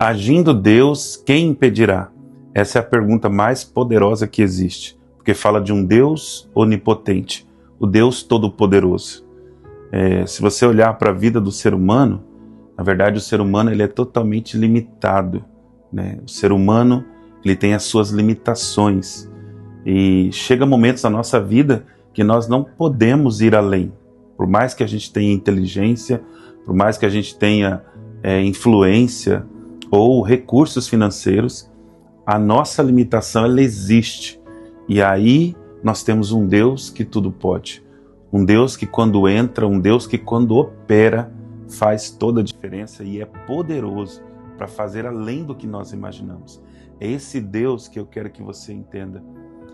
Agindo Deus, quem impedirá? Essa é a pergunta mais poderosa que existe, porque fala de um Deus onipotente, o Deus todo-poderoso. Se você olhar para a vida do ser humano, na verdade o ser humano ele é totalmente limitado, né? O ser humano ele tem as suas limitações e chega momentos na nossa vida que nós não podemos ir além. Por mais que a gente tenha inteligência, por mais que a gente tenha influência ou recursos financeiros, a nossa limitação ela existe. E aí nós temos um Deus que tudo pode. Um Deus que quando entra, um Deus que quando opera, faz toda a diferença e é poderoso para fazer além do que nós imaginamos. É esse Deus que eu quero que você entenda,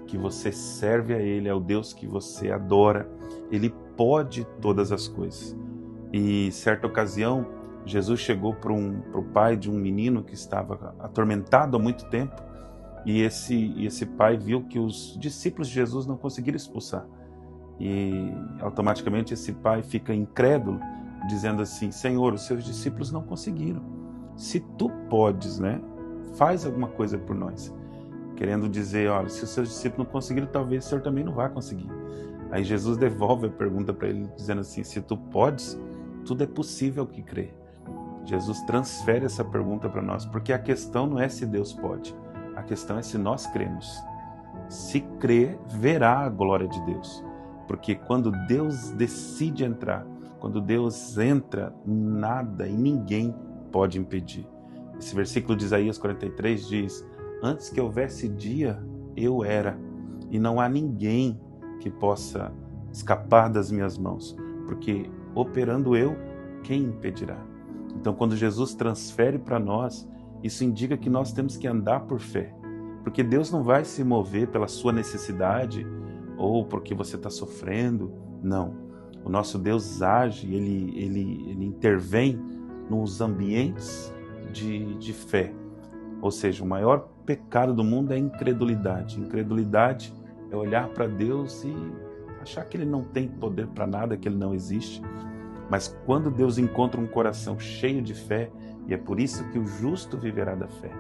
que você serve a Ele, é o Deus que você adora. Ele pode todas as coisas. E certa ocasião, Jesus chegou para o pai de um menino que estava atormentado há muito tempo, e esse pai viu que os discípulos de Jesus não conseguiram expulsar. E automaticamente esse pai fica incrédulo, dizendo assim: Senhor, os seus discípulos não conseguiram. Se tu podes, né, faz alguma coisa por nós. Querendo dizer, olha, se os seus discípulos não conseguiram, talvez o Senhor também não vai conseguir. Aí Jesus devolve a pergunta para ele, dizendo assim: se tu podes, tudo é possível que crê. Jesus transfere essa pergunta para nós, porque a questão não é se Deus pode, a questão é se nós cremos. Se crer, verá a glória de Deus. Porque quando Deus decide entrar, quando Deus entra, nada e ninguém pode impedir. Esse versículo de Isaías 43 diz: antes que houvesse dia, eu era, e não há ninguém que possa escapar das minhas mãos, porque operando eu, quem impedirá? Então, quando Jesus transfere para nós, isso indica que nós temos que andar por fé, porque Deus não vai se mover pela sua necessidade ou porque você está sofrendo. Não. O nosso Deus age, ele intervém nos ambientes de fé. Ou seja, o maior pecado do mundo é a incredulidade. Incredulidade é olhar para Deus e achar que Ele não tem poder para nada, que Ele não existe. Mas quando Deus encontra um coração cheio de fé, e é por isso que o justo viverá da fé.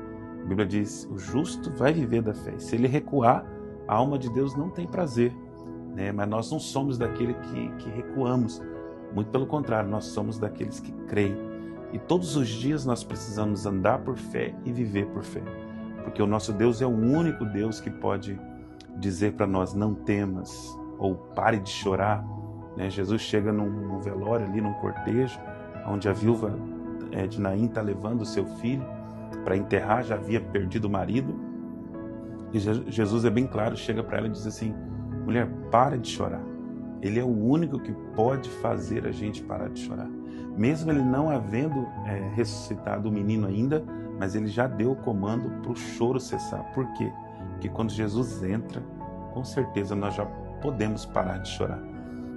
A Bíblia diz: o justo vai viver da fé. E se ele recuar, a alma de Deus não tem prazer, né? Mas nós não somos daquele que recuamos. Muito pelo contrário, nós somos daqueles que creem. E todos os dias nós precisamos andar por fé e viver por fé. Porque o nosso Deus é o único Deus que pode dizer para nós: não temas, ou pare de chorar. Jesus chega num velório ali, num cortejo, onde a viúva de Naim está levando o seu filho para enterrar, já havia perdido o marido. E Jesus é bem claro, chega para ela e diz assim: mulher, para de chorar. Ele é o único que pode fazer a gente parar de chorar. Mesmo ele não havendo ressuscitado o menino ainda, mas ele já deu o comando para o choro cessar. Por quê? Porque quando Jesus entra, com certeza nós já podemos parar de chorar.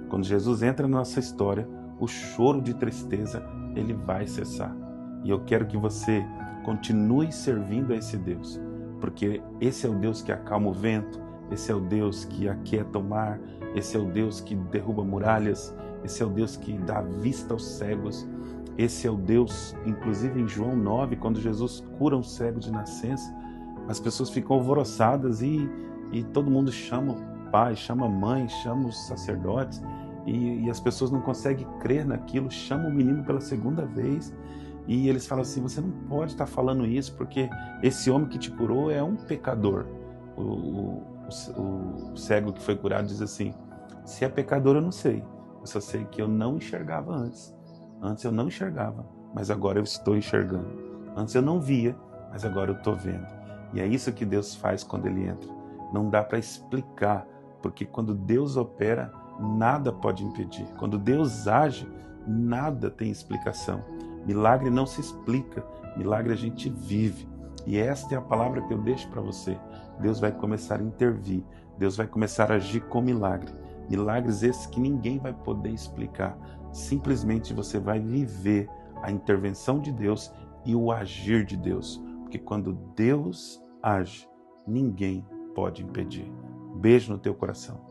Quando Jesus entra na nossa história, o choro de tristeza, ele vai cessar. E eu quero que você continue servindo a esse Deus, porque esse é o Deus que acalma o vento, esse é o Deus que aquieta o mar, esse é o Deus que derruba muralhas, esse é o Deus que dá vista aos cegos, esse é o Deus, inclusive em João 9, quando Jesus cura um cego de nascença, as pessoas ficam alvoroçadas e todo mundo chama o pai, chama a mãe, chama os sacerdotes, e as pessoas não conseguem crer naquilo, chamam o menino pela segunda vez, e eles falam assim: você não pode estar falando isso, porque esse homem que te curou é um pecador. O cego que foi curado diz assim: se é pecador eu não sei, eu só sei que eu não enxergava antes. Antes eu não enxergava, mas agora eu estou enxergando. Antes eu não via, mas agora eu estou vendo. E é isso que Deus faz quando Ele entra. Não dá para explicar, porque quando Deus opera, nada pode impedir. Quando Deus age, nada tem explicação. Milagre não se explica, milagre a gente vive. E esta é a palavra que eu deixo para você. Deus vai começar a intervir, Deus vai começar a agir com milagre. Milagres esses que ninguém vai poder explicar. Simplesmente você vai viver a intervenção de Deus e o agir de Deus. Porque quando Deus age, ninguém pode impedir. Beijo no teu coração.